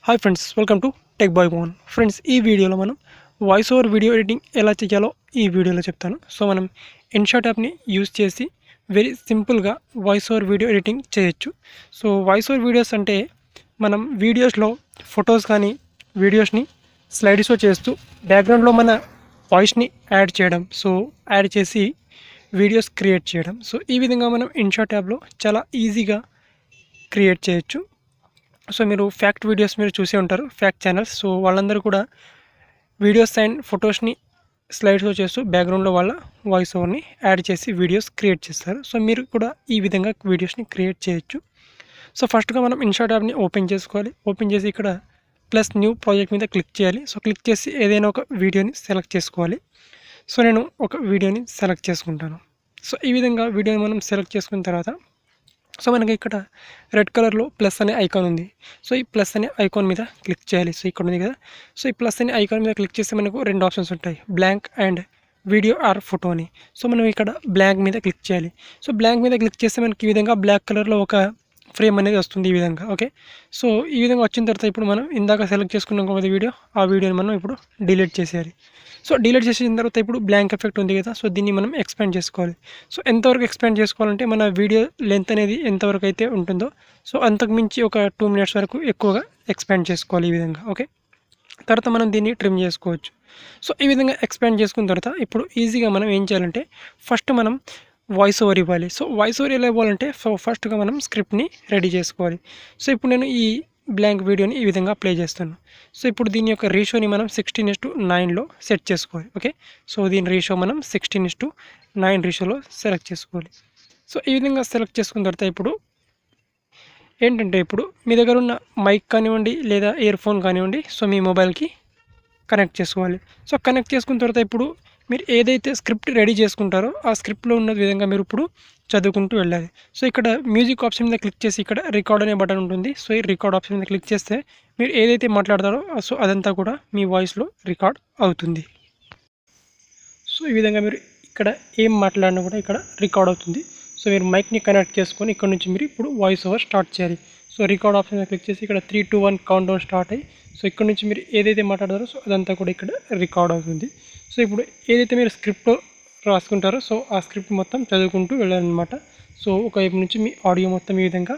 Hi friends, welcome to tech bye Mohan. Friends, ఈ వీడియోలో మనం వాయిస్ ఓవర్ వీడియో ఎడిటింగ్ ఎలా చేయాలో ఈ వీడియోలో చెప్తాను. సో మనం ఇన్షాట్ యాప్ని యూజ్ చేసి వెరీ సింపుల్గా వాయిస్ ఓవర్ వీడియో ఎడిటింగ్ చేయొచ్చు. సో వాయిస్ ఓవర్ వీడియోస్ అంటే మనం వీడియోస్లో ఫొటోస్ కానీ వీడియోస్ని స్లైడ్ షో చేస్తూ బ్యాక్గ్రౌండ్లో మన వాయిస్ని యాడ్ చేయడం, సో యాడ్ చేసి వీడియోస్ క్రియేట్ చేయడం. సో ఈ విధంగా మనం ఇన్షాట్ యాప్లో చాలా ఈజీగా క్రియేట్ చేయొచ్చు. సో మీరు ఫ్యాక్ట్ వీడియోస్ మీరు చూసే ఉంటారు, ఫ్యాక్ట్ ఛానల్స్. సో వాళ్ళందరూ కూడా వీడియోస్ అండ్ ఫొటోస్ని స్లైడ్ షో చేస్తూ బ్యాక్గ్రౌండ్లో వాళ్ళ వాయిస్ ఓవర్ని యాడ్ చేసి వీడియోస్ క్రియేట్ చేస్తారు. సో మీరు కూడా ఈ విధంగా వీడియోస్ని క్రియేట్ చేయొచ్చు. సో ఫస్ట్గా మనం ఇన్షాట్ యాప్ని ఓపెన్ చేసుకోవాలి. ఓపెన్ చేసి ఇక్కడ ప్లస్ న్యూ ప్రాజెక్ట్ మీద క్లిక్ చేయాలి. సో క్లిక్ చేసి ఏదైనా ఒక వీడియోని సెలెక్ట్ చేసుకోవాలి. సో నేను ఒక వీడియోని సెలెక్ట్ చేసుకుంటాను. సో ఈ విధంగా వీడియోని మనం సెలెక్ట్ చేసుకున్న తర్వాత సో మనకి ఇక్కడ రెడ్ కలర్లో ప్లస్ అనే ఐకాన్ ఉంది. సో ఈ ప్లస్ అనే ఐకాన్ మీద క్లిక్ చేయాలి. సో ఇక్కడ ఉంది కదా, సో ఈ ప్లస్ అనే ఐకాన్ మీద క్లిక్ చేస్తే మనకు రెండు ఆప్షన్స్ ఉంటాయి, blank and video or photo అని. సో మనం ఇక్కడ బ్లాంక్ మీద క్లిక్ చేయాలి. సో బ్లాంక్ మీద క్లిక్ చేస్తే మనకి ఈ విధంగా బ్లాక్ కలర్లో ఒక ఫ్రేమ్ అనేది వస్తుంది ఈ విధంగా. ఓకే, సో ఈ విధంగా వచ్చిన తర్వాత ఇప్పుడు మనం ఇందాక సెలెక్ట్ చేసుకున్నాం కదా వీడియో, ఆ వీడియోని మనం ఇప్పుడు డిలీట్ చేసేయాలి. సో డిలీట్ చేసిన తర్వాత ఇప్పుడు బ్లాంక్ ఎఫెక్ట్ ఉంది కదా, సో దీన్ని మనం ఎక్స్పాండ్ చేసుకోవాలి. సో ఎంతవరకు ఎక్స్పాండ్ చేసుకోవాలంటే మన వీడియో లెంత్ అనేది ఎంతవరకు అయితే ఉంటుందో సో అంతకు మించి ఒక 2 minutes వరకు ఎక్కువగా ఎక్స్పాండ్ చేసుకోవాలి ఈ విధంగా. ఓకే, తర్వాత మనం దీన్ని ట్రిమ్ చేసుకోవచ్చు. సో ఈ విధంగా ఎక్స్పాండ్ చేసుకున్న తర్వాత ఇప్పుడు ఈజీగా మనం ఏం చేయాలంటే ఫస్ట్ మనం వాయిస్ ఓవర్ ఇవ్వాలి. సో వాయిస్ ఓవర్ ఎలా ఇవ్వాలంటే ఫస్ట్గా మనం స్క్రిప్ట్ని రెడీ చేసుకోవాలి. సో ఇప్పుడు నేను ఈ బ్లాంక్ వీడియోని ఈ విధంగా ప్లే చేస్తాను. సో ఇప్పుడు దీని యొక్క రేషియోని మనం 16:9లో సెట్ చేసుకోవాలి. ఓకే, సో దీని రేషియో మనం 16:9 రేషియోలో సెలెక్ట్ చేసుకోవాలి. సో ఈ విధంగా సెలెక్ట్ చేసుకున్న తర్వాత ఇప్పుడు ఏంటంటే ఇప్పుడు మీ దగ్గర ఉన్న మైక్ కానివ్వండి లేదా ఇయర్ ఫోన్ కానివ్వండి, సో మీ మొబైల్కి కనెక్ట్ చేసుకోవాలి. సో కనెక్ట్ చేసుకున్న తర్వాత ఇప్పుడు మీరు ఏదైతే స్క్రిప్ట్ రెడీ చేసుకుంటారో ఆ స్క్రిప్ట్లో ఉన్న విధంగా మీరు ఇప్పుడు చదువుకుంటూ వెళ్ళాలి. సో ఇక్కడ మ్యూజిక్ ఆప్షన్ మీద క్లిక్ చేసి ఇక్కడ రికార్డ్ అనే బటన్ ఉంటుంది. సో ఈ రికార్డ్ ఆప్షన్ మీద క్లిక్ చేస్తే మీరు ఏదైతే మాట్లాడతారో సో అదంతా కూడా మీ వాయిస్లో రికార్డ్ అవుతుంది. సో ఈ విధంగా మీరు ఇక్కడ ఏం మాట్లాడినా కూడా ఇక్కడ రికార్డ్ అవుతుంది. సో మీరు మైక్ని కనెక్ట్ చేసుకొని ఇక్కడ నుంచి మీరు ఇప్పుడు వాయిస్ ఓవర్ స్టార్ట్ చేయాలి. సో రికార్డ్ ఆప్షన్ మీద క్లిక్ చేసి ఇక్కడ 3, 2, 1 కౌంట్ డౌన్ స్టార్ట్ అయ్యి సో ఇక్కడ నుంచి మీరు ఏదైతే మాట్లాడతారో సో అదంతా కూడా ఇక్కడ రికార్డ్ అవుతుంది. సో ఇప్పుడు ఏదైతే మీరు స్క్రిప్ట్లో రాసుకుంటారో సో ఆ స్క్రిప్ట్ మొత్తం చదువుకుంటూ వెళ్ళాలన్నమాట. సో ఒకవైపు నుంచి మీ ఆడియో మొత్తం ఈ విధంగా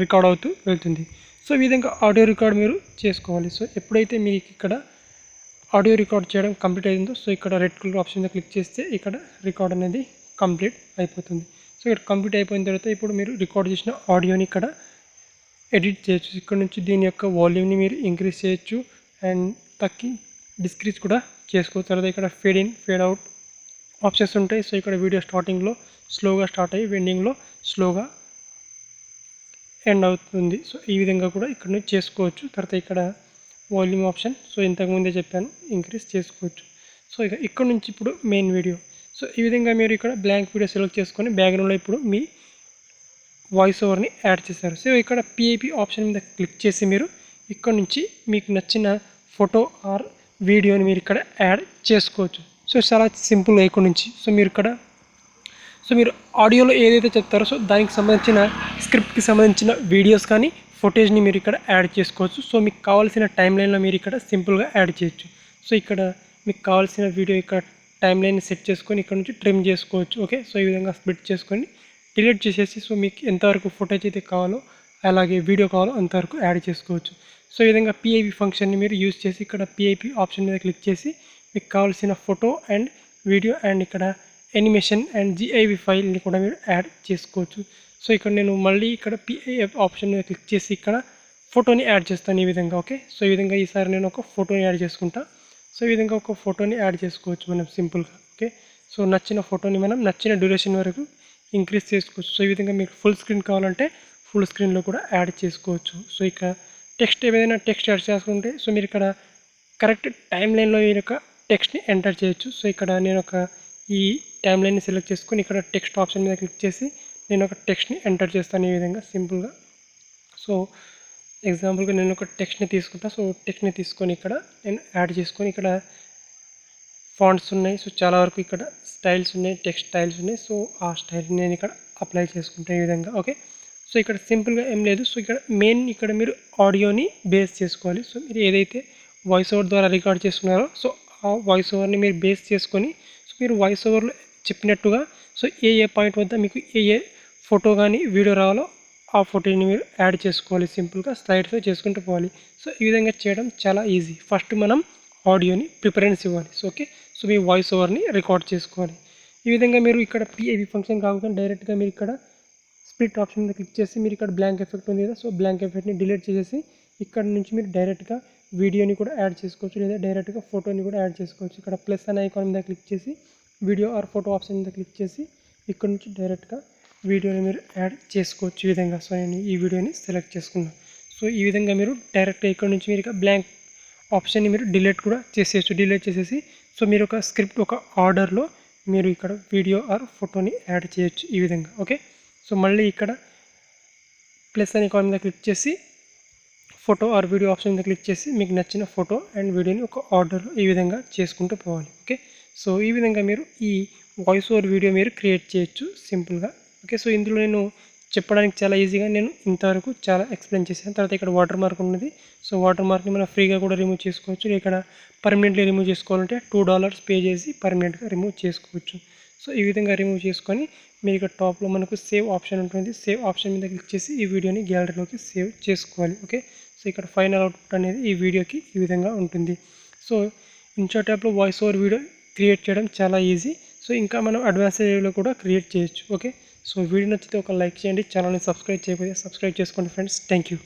రికార్డ్ అవుతూ వెళ్తుంది. సో ఈ విధంగా ఆడియో రికార్డ్ మీరు చేసుకోవాలి. సో ఎప్పుడైతే మీకు ఇక్కడ ఆడియో రికార్డ్ చేయడం కంప్లీట్ అయిందో సో ఇక్కడ రెడ్ కలర్ ఆప్షన్ మీద క్లిక్ చేస్తే ఇక్కడ రికార్డ్ అనేది కంప్లీట్ అయిపోతుంది. సో ఇక్కడ కంప్లీట్ అయిపోయిన తర్వాత ఇప్పుడు మీరు రికార్డ్ చేసిన ఆడియోని ఇక్కడ ఎడిట్ చేయొచ్చు. ఇక్కడ నుంచి దీని యొక్క వాల్యూమ్ని మీరు ఇంక్రీజ్ చేయొచ్చు అండ్ తగ్గి డిస్క్రీజ్ కూడా చేసుకోవచ్చు. తర్వాత ఇక్కడ fade in fade out options ఉంటాయి. సో ఇక్కడ వీడియో స్టార్టింగ్లో స్లోగా స్టార్ట్ అయ్యి ఎండింగ్లో స్లోగా ఎండ్ అవుతుంది. సో ఈ విధంగా కూడా ఇక్కడ నుంచి చేసుకోవచ్చు. తర్వాత ఇక్కడ వాల్యూమ్ ఆప్షన్, సో ఇంతకుముందే చెప్పాను, ఇంక్రీజ్ చేసుకోవచ్చు. సో ఇక ఇక్కడ నుంచి ఇప్పుడు మెయిన్ వీడియో. సో ఈ విధంగా మీరు ఇక్కడ బ్లాంక్ వీడియో సెలెక్ట్ చేసుకొని బ్యాక్గ్రౌండ్లో ఇప్పుడు మీ వాయిస్ ఓవర్ని యాడ్ చేశారు. సో ఇక్కడ పిఐపి ఆప్షన్ మీద క్లిక్ చేసి మీరు ఇక్కడ నుంచి మీకు నచ్చిన ఫోటో ఆర్ వీడియోని మీరు ఇక్కడ యాడ్ చేసుకోవచ్చు. సో చాలా సింపుల్ ఇక్కడ నుంచి. సో మీరు ఆడియోలో ఏదైతే చెప్తారో సో దానికి సంబంధించిన స్క్రిప్ట్కి సంబంధించిన వీడియోస్ కానీ ఫుటేజ్ని మీరు ఇక్కడ యాడ్ చేసుకోవచ్చు. సో మీకు కావాల్సిన టైం లైన్లో మీరు ఇక్కడ సింపుల్గా యాడ్ చేయొచ్చు. సో ఇక్కడ మీకు కావాల్సిన వీడియో ఇక్కడ టైం లైన్ సెట్ చేసుకొని ఇక్కడ నుంచి ట్రిమ్ చేసుకోవచ్చు. ఓకే, సో ఈ విధంగా స్ప్లిట్ చేసుకొని డిలీట్ చేసేసి సో మీకు ఎంతవరకు ఫుటేజ్ అయితే కావాలో అలాగే వీడియో కావాలో అంతవరకు యాడ్ చేసుకోవచ్చు. సో ఈ విధంగా పిఐపి ఫంక్షన్ని మీరు యూజ్ చేసి ఇక్కడ పిఐపి ఆప్షన్ మీద క్లిక్ చేసి మీకు కావాల్సిన ఫోటో అండ్ వీడియో అండ్ ఇక్కడ యానిమేషన్ అండ్ జిఐవి ఫైల్ని కూడా మీరు యాడ్ చేసుకోవచ్చు. సో ఇక్కడ నేను మళ్ళీ ఇక్కడ పిఐఎఫ్ ఆప్షన్ మీద క్లిక్ చేసి ఇక్కడ ఫోటోని యాడ్ చేస్తాను ఈ విధంగా. ఓకే, సో ఈ విధంగా ఈసారి నేను ఒక ఫోటోని యాడ్ చేసుకుంటా. సో ఈ విధంగా ఒక ఫోటోని యాడ్ చేసుకోవచ్చు మనం సింపుల్గా. ఓకే, సో నచ్చిన ఫోటోని మనం నచ్చిన డ్యూరేషన్ వరకు ఇంక్రీజ్ చేసుకోవచ్చు. సో ఈ విధంగా మీకు ఫుల్ స్క్రీన్ కావాలంటే ఫుల్ స్క్రీన్లో కూడా యాడ్ చేసుకోవచ్చు. సో ఇక టెక్స్ట్ ఏదైనా టెక్స్ట్ యాడ్ చేసుకుంటే సో మీరు ఇక్కడ కరెక్ట్ టైం లైన్లో ఈ యొక్క టెక్స్ట్ని ఎంటర్ చేయొచ్చు. సో ఇక్కడ నేను ఈ టైం లైన్ని సెలెక్ట్ చేసుకొని ఇక్కడ టెక్స్ట్ ఆప్షన్ మీద క్లిక్ చేసి నేను ఒక టెక్స్ట్ని ఎంటర్ చేస్తాను ఈ విధంగా సింపుల్గా. సో ఎగ్జాంపుల్గా నేను ఒక టెక్స్ట్ని తీసుకుంటా. సో టెక్స్ట్ని తీసుకొని ఇక్కడ నేను యాడ్ చేసుకొని ఇక్కడ ఫాంట్స్ ఉన్నాయి. సో చాలా వరకు ఇక్కడ స్టైల్స్ ఉన్నాయి, టెక్స్ట్ స్టైల్స్ ఉన్నాయి. సో ఆ స్టైల్ని నేను ఇక్కడ అప్లై చేసుకుంటాను ఈ విధంగా. ఓకే, సో ఇక్కడ సింపుల్గా ఏం లేదు. సో ఇక్కడ మెయిన్ ఇక్కడ మీరు ఆడియోని బేస్ చేసుకోవాలి. సో మీరు ఏదైతే వాయిస్ ఓవర్ ద్వారా రికార్డ్ చేస్తున్నారో సో ఆ వాయిస్ ఓవర్ని మీరు బేస్ చేసుకొని సో మీరు వాయిస్ ఓవర్లో చెప్పినట్టుగా సో ఏ పాయింట్ వద్ద మీకు ఏ ఫోటో కానీ వీడియో రావాలో ఆ ఫోటోని మీరు యాడ్ చేసుకోవాలి. సింపుల్గా స్లైడ్స్లో చేసుకుంటూ పోవాలి. సో ఈ విధంగా చేయడం చాలా ఈజీ. ఫస్ట్ మనం ఆడియోని ప్రిఫరెన్స్ ఇవ్వాలి. సో ఓకే, సో మీ వాయిస్ ఓవర్ని రికార్డ్ చేసుకోవాలి. ఈ విధంగా మీరు ఇక్కడ పిఐవి ఫంక్షన్ కాకుండా డైరెక్ట్గా మీరు ఇక్కడ స్ప్లిట్ ఆప్షన్ మీద క్లిక్ చేసి మీరు ఇక్కడ బ్లాంక్ ఎఫెక్ట్ ఉంది కదా, సో బ్లాంక్ ఎఫెక్ట్ని డిలీట్ చేసేసి ఇక్కడ నుంచి మీరు డైరెక్ట్గా వీడియోని కూడా యాడ్ చేసుకోవచ్చు, లేదా డైరెక్ట్గా ఫోటోని కూడా యాడ్ చేసుకోవచ్చు. ఇక్కడ ప్లస్ అనే ఐకాన్ మీద క్లిక్ చేసి వీడియో ఆర్ ఫోటో ఆప్షన్ మీద క్లిక్ చేసి ఇక్కడ నుంచి డైరెక్ట్గా వీడియోని మీరు యాడ్ చేసుకోవచ్చు. ఈ విధంగా సో నేను ఈ వీడియోని సెలెక్ట్ చేసుకున్నాను. సో ఈ విధంగా మీరు డైరెక్ట్గా ఇక్కడ నుంచి మీరు ఇక బ్లాంక్ ఆప్షన్ని మీరు డిలీట్ కూడా చేసేయచ్చు. డిలీట్ చేసేసి సో మీరు ఒక స్క్రిప్ట్ ఒక ఆర్డర్లో మీరు ఇక్కడ వీడియో ఆర్ ఫోటోని యాడ్ చేయొచ్చు ఈ విధంగా. ఓకే, సో మళ్ళీ ఇక్కడ ప్లస్ అనే ఐకాన్ మీద క్లిక్ చేసి ఫోటో ఆర్ వీడియో ఆప్షన్ మీద క్లిక్ చేసి మీకు నచ్చిన ఫోటో అండ్ వీడియోని ఒక ఆర్డర్లో ఈ విధంగా చేసుకుంటూ పోవాలి. ఓకే, సో ఈ విధంగా మీరు ఈ వాయిస్ ఓవర్ వీడియో మీరు క్రియేట్ చేయొచ్చు సింపుల్గా. ఓకే, సో ఇందులో నేను చెప్పడానికి చాలా ఈజీగా నేను ఇంతవరకు చాలా ఎక్స్ప్లెయిన్ చేశాను. తర్వాత ఇక్కడ వాటర్ మార్క్ ఉన్నది. సో వాటర్ మార్క్ని మనం ఫ్రీగా కూడా రిమూవ్ చేసుకోవచ్చు. ఇక్కడ పర్మనెంట్లీ రిమూవ్ చేసుకోవాలంటే $2 పే చేసి పర్మనెంట్గా రిమూవ్ చేసుకోవచ్చు. సో ఈ విధంగా రిమూవ్ చేసుకొని మీరు ఇక్కడ టాప్లో మనకు సేవ్ ఆప్షన్ ఉంటుంది. సేవ్ ఆప్షన్ మీద క్లిక్ చేసి ఈ వీడియోని గ్యాలరీలోకి సేవ్ చేసుకోవాలి. ఓకే, సో ఇక్కడ ఫైనల్ అవుట్పుట్ అనేది ఈ వీడియోకి ఈ విధంగా ఉంటుంది. సో ఇన్షాట్ యాప్లో వాయిస్ ఓవర్ వీడియో క్రియేట్ చేయడం చాలా ఈజీ. సో ఇంకా మనం అడ్వాన్స్ లెవెల్లో కూడా క్రియేట్ చేయొచ్చు. ఓకే, సో వీడియో నచ్చితే ఒక లైక్ చేయండి. ఛానల్ని సబ్స్క్రైబ్ చేయకపోతే సబ్స్క్రైబ్ చేసుకోండి ఫ్రెండ్స్. Thank you.